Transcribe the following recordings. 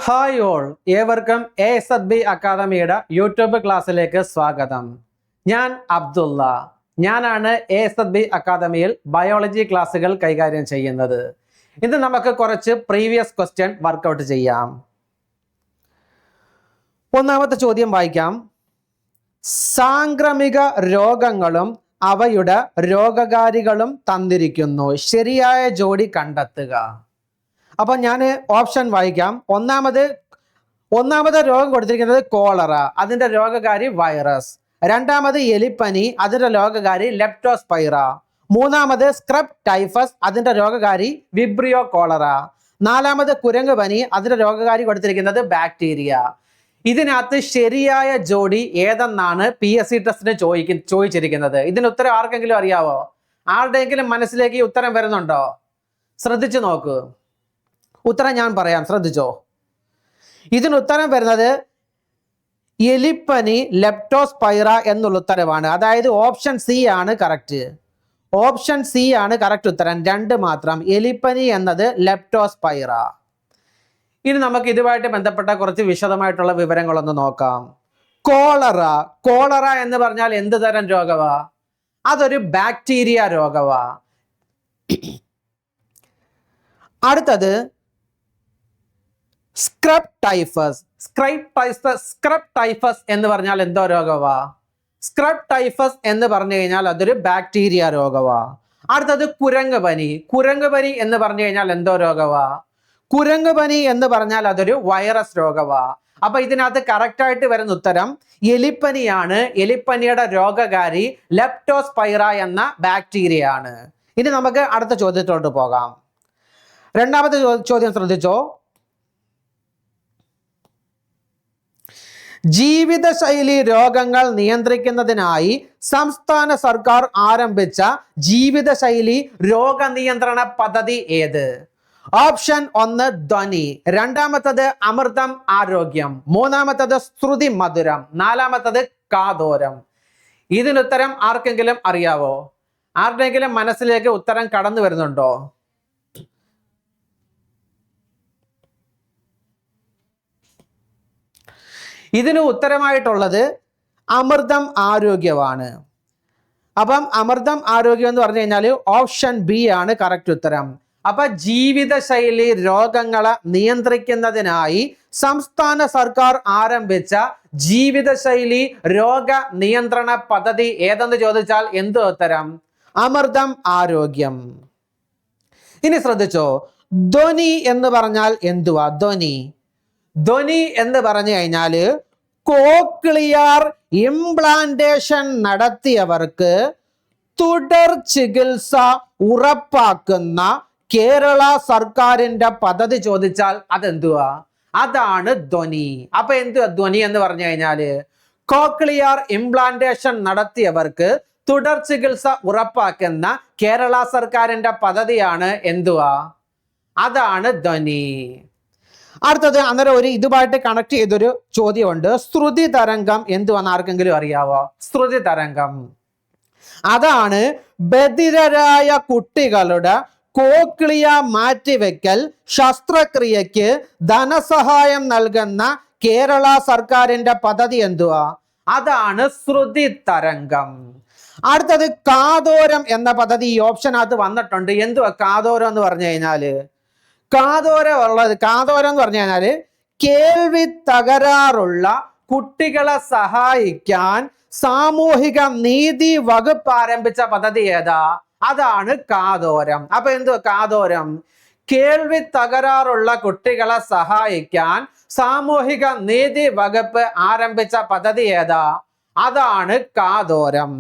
Hi all, ഏവർക്കും ASB അക്കാദമിയുടെ YouTube ക്ലാസ്സിലേക്ക് സ്വാഗതം. ഞാൻ അബ്ദുള്ള. ഞാനാണ് ASB അക്കാദമിയിൽ ബയോളജി ക്ലാസ്സുകൾ കൈകാര്യം ചെയ്യുന്നത്. ഇന്ന് നമുക്ക് കുറച്ച് പ്രീവിയസ് ക്വസ്റ്റ്യൻ വർക്കൗട്ട് ചെയ്യാം. ഒന്നാമത്തെ ചോദ്യം വായിക്കാം. സാംക്രമിക രോഗങ്ങളും അവയുടെ രോഗകാരികളും തന്നിരിക്കുന്നു. ശരിയായ ജോഡി കണ്ടെത്തുക. അപ്പൊ ഞാൻ ഓപ്ഷൻ വായിക്കാം. ഒന്നാമത് രോഗം കൊടുത്തിരിക്കുന്നത് കോളറ, അതിന്റെ രോഗകാരി വൈറസ്. രണ്ടാമത് എലിപ്പനി, അതിന്റെ രോഗകാരി ലെപ്റ്റോസ്പൈറ. മൂന്നാമത് സ്ക്രബ് ടൈഫസ്, അതിന്റെ രോഗകാരി വിബ്രിയോ കോളറ. നാലാമത് കുരങ്ങ് പനി, അതിന്റെ രോഗകാരി കൊടുത്തിരിക്കുന്നത് ബാക്ടീരിയ. ഇതിനകത്ത് ശരിയായ ജോഡി ഏതെന്നാണ് PSC ടെസ്റ്റിന് ചോദിച്ചിരിക്കുന്നത്. ഇതിന് ഉത്തരം ആർക്കെങ്കിലും അറിയാവോ? ആരുടെയെങ്കിലും മനസ്സിലേക്ക് ഈ ഉത്തരം വരുന്നുണ്ടോ? ശ്രദ്ധിച്ചു നോക്കൂ. ഉത്തരം ഞാൻ പറയാം, ശ്രദ്ധിച്ചോ. ഇതിന് ഉത്തരം വരുന്നത് എലിപ്പനി ലെപ്റ്റോസ്പൈറ എന്നുള്ള ഉത്തരവാണ്. അതായത് ഓപ്ഷൻ സി ആണ് കറക്റ്റ്. ഓപ്ഷൻ സി ആണ് കറക്റ്റ് ഉത്തരം. 2 മാത്രം. എലിപ്പനി എന്നത് ലെപ്റ്റോസ്പൈറ. ഇനി നമുക്ക് ഇതുമായിട്ട് ബന്ധപ്പെട്ട കുറച്ച് വിശദമായിട്ടുള്ള വിവരങ്ങളൊന്ന് നോക്കാം. കോളറ എന്ന് പറഞ്ഞാൽ എന്ത് തരം രോഗമാ? അതൊരു ബാക്ടീരിയ രോഗമാ. അടുത്തത് സ്ക്രബ് ടൈഫസ് എന്ന് പറഞ്ഞാൽ എന്തോ രോഗമാ? സ്ക്രബ് ടൈഫസ് എന്ന് പറഞ്ഞു കഴിഞ്ഞാൽ അതൊരു ബാക്ടീരിയ രോഗമാ. അടുത്തത് കുരങ്ങ് പനി എന്ന് പറഞ്ഞു കഴിഞ്ഞാൽ എന്തോ രോഗമാ? കുരങ്ങ് പനി എന്ന് പറഞ്ഞാൽ അതൊരു വൈറസ് രോഗമാ. അപ്പൊ ഇതിനകത്ത് കറക്റ്റ് ആയിട്ട് വരുന്ന ഉത്തരം എലിപ്പനിയാണ്. എലിപ്പനിയുടെ രോഗകാരി ലെപ്റ്റോസ്പൈറ എന്ന ബാക്ടീരിയ ആണ്. ഇനി നമുക്ക് അടുത്ത ചോദ്യത്തോട്ട് പോകാം. രണ്ടാമത്തെ ചോദ്യം ശ്രദ്ധിച്ചോ. ജീവിതശൈലി രോഗങ്ങൾ നിയന്ത്രിക്കുന്നതിനായി സംസ്ഥാന സർക്കാർ ആരംഭിച്ച ജീവിതശൈലി രോഗനിയന്ത്രണ പദ്ധതി ഏത്? ഓപ്ഷൻ 1 ധ്വനി, രണ്ടാമത്തത് അമൃതം ആരോഗ്യം, മൂന്നാമത്തത് ശ്രുതി മധുരം, നാലാമത്തത് കാതോരം. ഇതിനുത്തരം ആർക്കെങ്കിലും അറിയാവോ? ആരുടെയെങ്കിലും മനസ്സിലേക്ക് ഉത്തരം കടന്നു വരുന്നുണ്ടോ? ഇതിന് ഉത്തരമായിട്ടുള്ളത് അമൃതം ആരോഗ്യമാണ്. അപ്പം അമൃതം ആരോഗ്യം എന്ന് പറഞ്ഞു കഴിഞ്ഞാൽ ഓപ്ഷൻ ബി ആണ് കറക്റ്റ് ഉത്തരം. അപ്പൊ ജീവിതശൈലി രോഗങ്ങളെ നിയന്ത്രിക്കുന്നതിനായി സംസ്ഥാന സർക്കാർ ആരംഭിച്ച ജീവിതശൈലി രോഗ നിയന്ത്രണ പദ്ധതി ഏതെന്ന് ചോദിച്ചാൽ എന്ത് ഉത്തരം? അമൃതം ആരോഗ്യം. ഇനി ശ്രദ്ധിച്ചോ. ധ്വനി എന്ന് പറഞ്ഞാൽ എന്തുവാ? ധ്വനി എന്ന് പറഞ്ഞു കഴിഞ്ഞാല് കോക്ലിയർ ഇംപ്ലാന്റേഷൻ നടത്തിയവർക്ക് തുടർ ചികിത്സ ഉറപ്പാക്കുന്ന കേരള സർക്കാരിന്റെ പദ്ധതി ചോദിച്ചാൽ അതെന്തുവാ? അതാണ് ധ്വനി. അപ്പൊ എന്തുവാ ധ്വനി എന്ന് പറഞ്ഞു കഴിഞ്ഞാല് കോക്ലിയർ ഇംപ്ലാന്റേഷൻ നടത്തിയവർക്ക് തുടർ ചികിത്സ ഉറപ്പാക്കുന്ന കേരള സർക്കാരിന്റെ പദ്ധതിയാണ് എന്തുവാ? അതാണ് ധ്വനി. അടുത്തത് അന്നേരം ഒരു ഇതുമായിട്ട് കണക്ട് ചെയ്തൊരു ചോദ്യമുണ്ട്. ശ്രുതി തരംഗം എന്തുവാന്ന് ആർക്കെങ്കിലും അറിയാവോ? ശ്രുതി തരംഗം അതാണ് ബധിരരായ കുട്ടികളുടെ കോക്ലിയ മാറ്റിവെക്കൽ ശസ്ത്രക്രിയക്ക് ധനസഹായം നൽകുന്ന കേരള സർക്കാരിന്റെ പദ്ധതി എന്തുവാ? അതാണ് ശ്രുതി തരംഗം. അടുത്തത് കാതോരം എന്ന പദ്ധതി ഈ ഓപ്ഷനകത്ത് വന്നിട്ടുണ്ട്. എന്തുവാ കാതോരം എന്ന് പറഞ്ഞു കഴിഞ്ഞാല്? കാതോരം എന്ന് പറഞ്ഞു കഴിഞ്ഞാല് കേൾവി തകരാറുള്ള കുട്ടികളെ സഹായിക്കാൻ സാമൂഹിക നീതി വകുപ്പ് ആരംഭിച്ച പദ്ധതി ഏതാ? അതാണ് കാതോരം. അപ്പൊ എന്തുവാ കാതോരം? കേൾവി തകരാറുള്ള കുട്ടികളെ സഹായിക്കാൻ സാമൂഹിക നീതി വകുപ്പ് ആരംഭിച്ച പദ്ധതി ഏതാ? അതാണ് കാതോരം.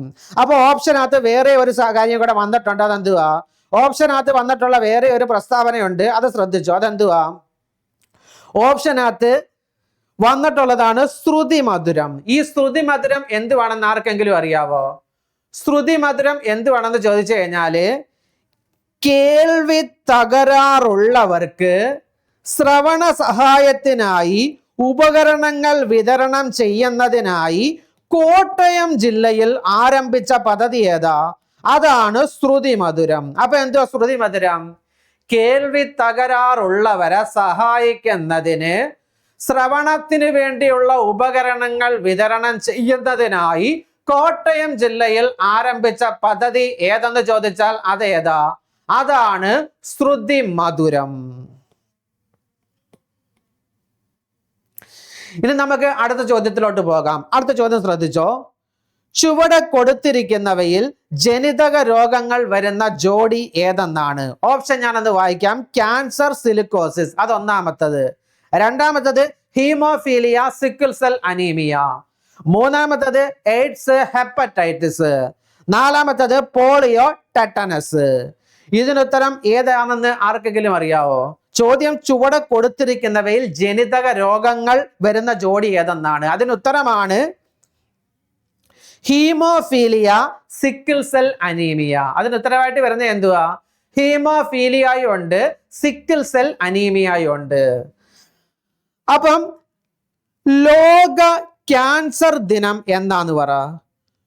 അപ്പൊ ഓപ്ഷനകത്ത് വേറെ ഒരു കാര്യം കൂടെ വന്നിട്ടുണ്ട്. അതെന്തുവാ? ഓപ്ഷനകത്ത് വന്നിട്ടുള്ള വേറെ ഒരു പ്രസ്താവനയുണ്ട്, അത് ശ്രദ്ധിച്ചു. അതെന്തുവാ? ഓപ്ഷനകത്ത് വന്നിട്ടുള്ളതാണ് ശ്രുതി മധുരം. ഈ ശ്രുതി മധുരം എന്തുവാണെന്ന് ആർക്കെങ്കിലും അറിയാവോ? ശ്രുതി മധുരം എന്തുവാണെന്ന് ചോദിച്ചു കഴിഞ്ഞാല് കേൾവി തകരാറുള്ളവർക്ക് ശ്രവണ സഹായത്തിനായി ഉപകരണങ്ങൾ വിതരണം ചെയ്യുന്നതിനായി കോട്ടയം ജില്ലയിൽ ആരംഭിച്ച പദ്ധതി ഏതാ? അതാണ് ശ്രുതി മധുരം. അപ്പൊ എന്തുവാ ശ്രുതി മധുരം? കേൾവി തകരാറുള്ളവരെ സഹായിക്കുന്നതിന് ശ്രവണത്തിന് വേണ്ടിയുള്ള ഉപകരണങ്ങൾ വിതരണം ചെയ്യുന്നതിനായി കോട്ടയം ജില്ലയിൽ ആരംഭിച്ച പദ്ധതി ഏതെന്ന് ചോദിച്ചാൽ അതേതാ? അതാണ് ശ്രുതി മധുരം. ഇനി നമുക്ക് അടുത്ത ചോദ്യത്തിലോട്ട് പോകാം. അടുത്ത ചോദ്യം ശ്രദ്ധിച്ചോ. ചുവടെ കൊടുത്തിരിക്കുന്നവയിൽ ജനിതക രോഗങ്ങൾ വരുന്ന ജോഡി ഏതെന്നാണ്? ഓപ്ഷൻ ഞാനത് വായിക്കാം. ക്യാൻസർ, സിലിക്കോസിസ്, അത് ഒന്നാമത്തത്. രണ്ടാമത്തത് ഹീമോഫീലിയ, സിക്കിൾ സെൽ അനീമിയ. മൂന്നാമത്തത് എയ്ഡ്സ്, ഹെപ്പറ്റൈറ്റിസ്. നാലാമത്തത് പോളിയോ, ടെറ്റനസ്. ഇതിനുത്തരം ഏതാണെന്ന് ആർക്കെങ്കിലും അറിയാവോ? ചോദ്യം ചുവടെ കൊടുത്തിരിക്കുന്നവയിൽ ജനിതക രോഗങ്ങൾ വരുന്ന ജോഡി ഏതെന്നാണ്. അതിനുത്തരമാണ് ഹീമോഫീലിയ, സിക്കിൾ സെൽ അനീമിയ. അതിനുത്തരമായിട്ട് വരുന്നത് എന്തുവാ? ഹീമോഫീലിയയും ഉണ്ട്, സിക്കിൾ സെൽ അനീമിയയും ഉണ്ട്. അപ്പം ലോക ക്യാൻസർ ദിനം എന്നാന്ന് പറ.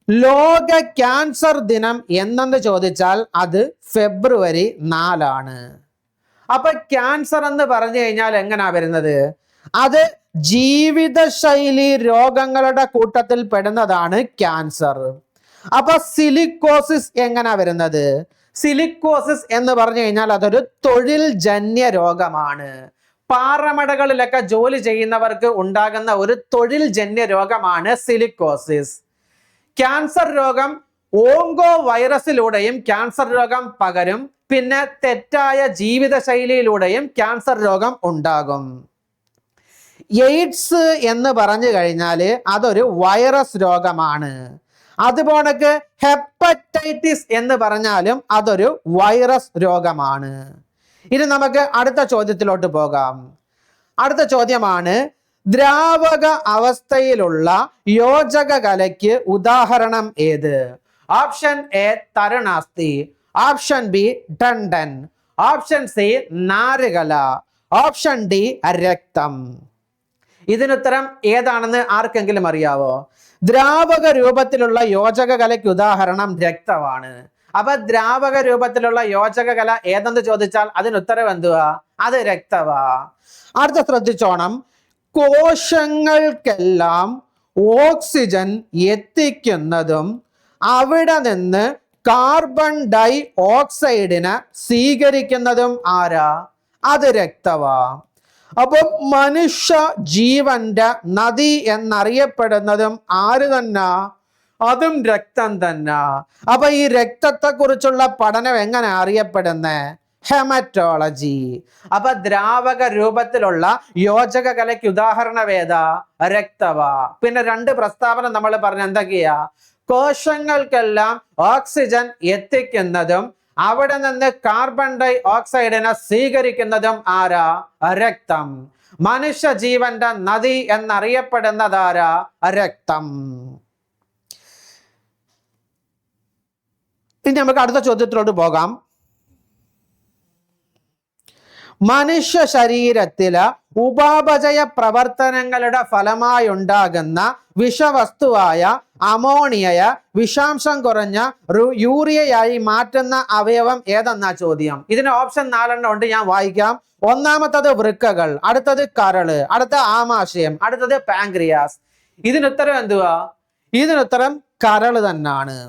ലോക ക്യാൻസർ ദിനം എന്നെന്ന് ചോദിച്ചാൽ അത് ഫെബ്രുവരി 4. അപ്പൊ ക്യാൻസർ എന്ന് പറഞ്ഞു കഴിഞ്ഞാൽ എങ്ങനെയാ വരുന്നത്? അത് ജീവിതശൈലി രോഗങ്ങളുടെ കൂട്ടത്തിൽ പെടുന്നതാണ് ക്യാൻസർ. അപ്പൊ സിലിക്കോസിസ് എങ്ങനെയാ വരുന്നത്? സിലിക്കോസിസ് എന്ന് പറഞ്ഞു കഴിഞ്ഞാൽ അതൊരു തൊഴിൽ ജന്യ രോഗമാണ്. പാറമടകളിലൊക്കെ ജോലി ചെയ്യുന്നവർക്ക് ഉണ്ടാകുന്ന ഒരു തൊഴിൽ ജന്യ രോഗമാണ് സിലിക്കോസിസ്. ക്യാൻസർ രോഗം ഓങ്കോ വൈറസിലൂടെയും ക്യാൻസർ രോഗം പകരും. പിന്നെ തെറ്റായ ജീവിതശൈലിയിലൂടെയും ക്യാൻസർ രോഗം ഉണ്ടാകും. എയ്ഡ്സ് എന്ന് പറഞ്ഞു കഴിഞ്ഞാൽ അതൊരു വൈറസ് രോഗമാണ്. അതുപോലെ ഹെപ്പറ്റൈറ്റിസ് എന്ന് പറഞ്ഞാലും അതൊരു വൈറസ് രോഗമാണ്. ഇനി നമുക്ക് അടുത്ത ചോദ്യത്തിലോട്ട് പോകാം. അടുത്ത ചോദ്യമാണ്, ദ്രാവക അവസ്ഥയിലുള്ള യോജക കലയ്ക്ക് ഉദാഹരണം ഏത്? ഓപ്ഷൻ എ തരുണാസ്തി, option B tendon, option C നാരുകല, ഓപ്ഷൻ ഡി രക്തം. ഇതിനുത്തരം ഏതാണെന്ന് ആർക്കെങ്കിലും അറിയാവോ? ദ്രാവക രൂപത്തിലുള്ള യോജക കലയ്ക്ക് ഉദാഹരണം രക്തമാണ്. അപ്പൊ ദ്രാവക രൂപത്തിലുള്ള യോജക കല ഏതെന്ന് ചോദിച്ചാൽ അതിനുത്തരം എന്തുവാ? അത് രക്തവാ. അടുത്ത ശ്രദ്ധിച്ചോണം. കോശങ്ങൾക്കെല്ലാം ഓക്സിജൻ എത്തിക്കുന്നതും അവിടെ നിന്ന് കാർബൺ ഡൈ ഓക്സൈഡിനെ സ്വീകരിക്കുന്നതും ആരാ? അത് രക്തവാ. അപ്പൊ മനുഷ്യ ജീവന്റെ നദി എന്നറിയപ്പെടുന്നതും ആര് തന്നെ? അതും രക്തം തന്നെ. അപ്പൊ ഈ രക്തത്തെ കുറിച്ചുള്ള പഠനം എങ്ങനെ അറിയപ്പെടുന്നേ? ഹെമറ്റോളജി. അപ്പൊ ദ്രാവക രൂപത്തിലുള്ള യോജക കലയ്ക്ക് ഉദാഹരണം ഏതാ? രക്തവാ. പിന്നെ രണ്ട് പ്രസ്താവന നമ്മൾ പറഞ്ഞ എന്തൊക്കെയാ? കോശങ്ങൾക്കെല്ലാം ഓക്സിജൻ എത്തിക്കുന്നതും അവിടെ നിന്ന് കാർബൺ ഡൈ ഓക്സൈഡിനെ സ്വീകരിക്കുന്നതും ആരാ? രക്തം. മനുഷ്യ ജീവന്റെ നദി എന്നറിയപ്പെടുന്നതാരാ? രക്തം. ഇനി നമുക്ക് അടുത്ത ചോദ്യത്തിലോട്ട് പോകാം. മനുഷ്യ ശരീരത്തില് ഉപാപചയ പ്രവർത്തനങ്ങളുടെ ഫലമായി ഉണ്ടാകുന്ന വിഷവസ്തുവായ അമോണിയയെ വിഷാംശം കുറഞ്ഞ യൂറിയയായി മാറ്റുന്ന അവയവം ഏതെന്നാ ചോദ്യം. ഇതിന് ഓപ്ഷൻ 4 ഉണ്ട്, ഞാൻ വായിക്കാം. ഒന്നാമത്തത് വൃക്കകൾ, അടുത്തത് കരള്, അടുത്ത ആമാശയം, അടുത്തത് പാങ്ക്രിയാസ്. ഇതിനുത്തരം എന്തുവാ? ഇതിനുത്തരം കരള് തന്നാണ്.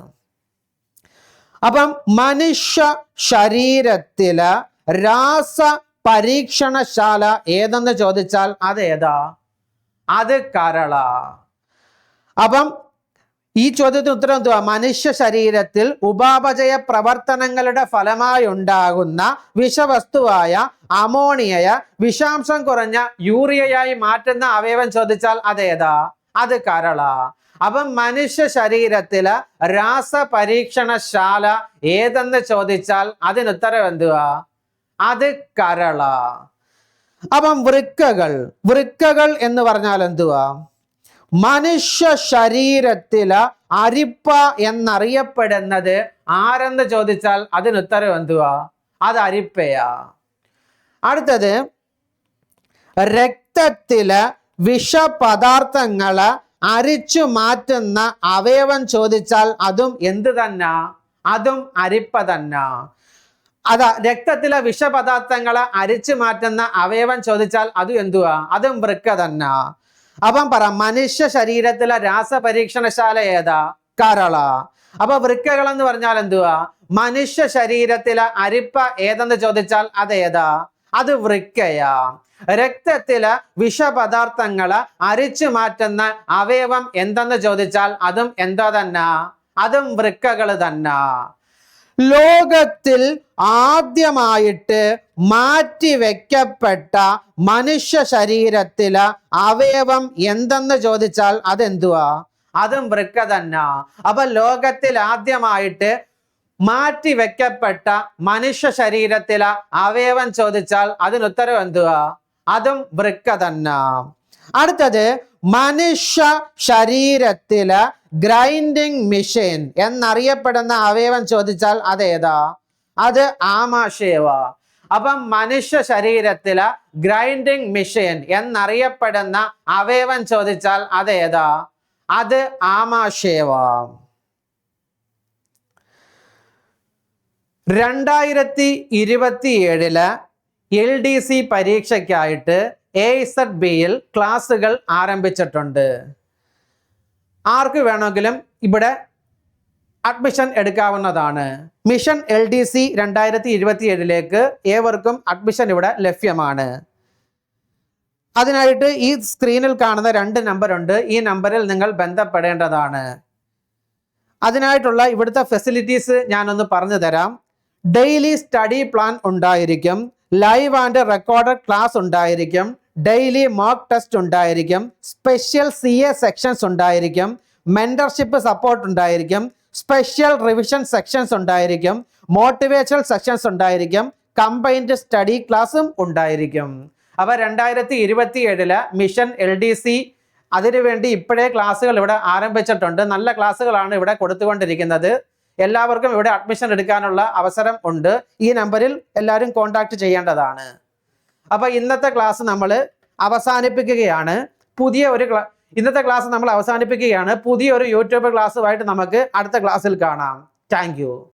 അപ്പം മനുഷ്യ ശരീരത്തില് രാസ പരീക്ഷണശാല ഏതെന്ന് ചോദിച്ചാൽ അതേതാ? അത് കരള. അപ്പം ഈ ചോദ്യത്തിന് ഉത്തരം എന്തുവാ? മനുഷ്യ ശരീരത്തിൽ ഉപാപചയ പ്രവർത്തനങ്ങളുടെ ഫലമായി ഉണ്ടാകുന്ന വിഷവസ്തുവായ അമോണിയയെ വിഷാംശം കുറഞ്ഞ യൂറിയയായി മാറ്റുന്ന അവയവം ചോദിച്ചാൽ അതേതാ? അത് കരള. അപ്പം മനുഷ്യ ശരീരത്തില് രാസ പരീക്ഷണശാല ഏതെന്ന് ചോദിച്ചാൽ അതിനുത്തരം എന്തുവാ? അത് കരള. അപ്പം വൃക്കകൾ എന്ന് പറഞ്ഞാൽ എന്തുവാ? മനുഷ്യ ശരീരത്തില് അരിപ്പ എന്നറിയപ്പെടുന്നത് ആരെന്ന് ചോദിച്ചാൽ അതിനുത്തരം എന്തുവാ? അത് അരിപ്പയാ. അടുത്തത്, രക്തത്തില് വിഷപദാർത്ഥങ്ങള് അരിച്ചു മാറ്റുന്ന അവയവം ചോദിച്ചാൽ അതും എന്ത് തന്നെ? അതും അരിപ്പ തന്നെ. അതാ രക്തത്തിലെ വിഷപദാർത്ഥങ്ങളെ അരിച്ചു മാറ്റുന്ന അവയവം ചോദിച്ചാൽ അത് എന്തുവാ? അതും വൃക്ക തന്നെ. അപ്പം പറ, മനുഷ്യ ശരീരത്തിലെ രാസപരീക്ഷണശാല ഏതാ? കരള. അപ്പൊ വൃക്കകൾ എന്ന് പറഞ്ഞാൽ എന്തുവാ? മനുഷ്യ ശരീരത്തിലെ അരിപ്പ ഏതെന്ന് ചോദിച്ചാൽ അതേതാ? അത് വൃക്കയാ. രക്തത്തിലെ വിഷപദാർത്ഥങ്ങളെ അരിച്ചു മാറ്റുന്ന അവയവം എന്തെന്ന് ചോദിച്ചാൽ അതും എന്താ തന്നെ? അതും വൃക്കകൾ തന്നെ. ലോകത്തിൽ ആദ്യമായിട്ട് മാറ്റിവെക്കപ്പെട്ട മനുഷ്യ ശരീരത്തിലെ അവയവം എന്തെന്ന് ചോദിച്ചാൽ അതെന്തുവാ? അതും വൃക്ക തന്നെ. അപ്പൊ ലോകത്തിൽ ആദ്യമായിട്ട് മാറ്റിവെക്കപ്പെട്ട മനുഷ്യ ശരീരത്തിലെ അവയവം ചോദിച്ചാൽ അതിനുത്തരം എന്തുവാ? അതും വൃക്ക തന്നെ. അടുത്തത്, മനുഷ്യ ശരീരത്തിലെ ഗ്രൈൻഡിങ് മെഷീൻ എന്നറിയപ്പെടുന്ന അവയവം ചോദിച്ചാൽ അതേതാ? അത് ആമാശയവ. അപ്പം മനുഷ്യ ശരീരത്തിലെ ഗ്രൈൻഡിങ് മെഷീൻ എന്നറിയപ്പെടുന്ന അവയവം ചോദിച്ചാൽ അതേതാ? അത് ആമാശയവ. 2027 LDC പരീക്ഷയ്ക്കായിട്ട് AZBയിൽ ക്ലാസ്സുകൾ ആരംഭിച്ചിട്ടുണ്ട്. ആർക്ക് വേണമെങ്കിലും ഇവിടെ അഡ്മിഷൻ എടുക്കാവുന്നതാണ്. മിഷൻ LDC 2027 ഏവർക്കും അഡ്മിഷൻ ഇവിടെ ലഭ്യമാണ്. അതിനായിട്ട് ഈ സ്ക്രീനിൽ കാണുന്ന 2 നമ്പർ ഉണ്ട്. ഈ നമ്പറിൽ നിങ്ങൾ ബന്ധപ്പെടേണ്ടതാണ്. അതിനായിട്ടുള്ള ഇവിടുത്തെ ഫെസിലിറ്റീസ് ഞാനൊന്ന് പറഞ്ഞു തരാം. ഡെയിലി സ്റ്റഡി പ്ലാൻ ഉണ്ടായിരിക്കും, ലൈവ് ആൻഡ് റെക്കോർഡഡ് ക്ലാസ് ഉണ്ടായിരിക്കും, ഡെയിലി മോക്ക് ടെസ്റ്റ് ഉണ്ടായിരിക്കും, സ്പെഷ്യൽ CA സെക്ഷൻസ് ഉണ്ടായിരിക്കും, മെന്റർഷിപ്പ് സപ്പോർട്ട് ഉണ്ടായിരിക്കും, സ്പെഷ്യൽ റിവിഷൻ സെക്ഷൻസ് ഉണ്ടായിരിക്കും, മോട്ടിവേഷണൽ സെക്ഷൻസ് ഉണ്ടായിരിക്കും, കമ്പൈൻഡ് സ്റ്റഡി ക്ലാസ്സും ഉണ്ടായിരിക്കും. അപ്പൊ 2027 മിഷൻ LDC അതിനുവേണ്ടി ഇപ്പോഴേ ക്ലാസ്സുകൾ ഇവിടെ ആരംഭിച്ചിട്ടുണ്ട്. നല്ല ക്ലാസ്സുകളാണ് ഇവിടെ കൊടുത്തുകൊണ്ടിരിക്കുന്നത്. എല്ലാവർക്കും ഇവിടെ അഡ്മിഷൻ എടുക്കാനുള്ള അവസരം ഉണ്ട്. ഈ നമ്പറിൽ എല്ലാവരും കോൺടാക്ട് ചെയ്യേണ്ടതാണ്. അപ്പൊ ഇന്നത്തെ ക്ലാസ് നമ്മൾ അവസാനിപ്പിക്കുകയാണ്. ഇന്നത്തെ ക്ലാസ് നമ്മൾ അവസാനിപ്പിക്കുകയാണ്. പുതിയൊരു യൂട്യൂബ് ക്ലാസ്സുമായിട്ട് നമുക്ക് അടുത്ത ക്ലാസ്സിൽ കാണാം. Thank you.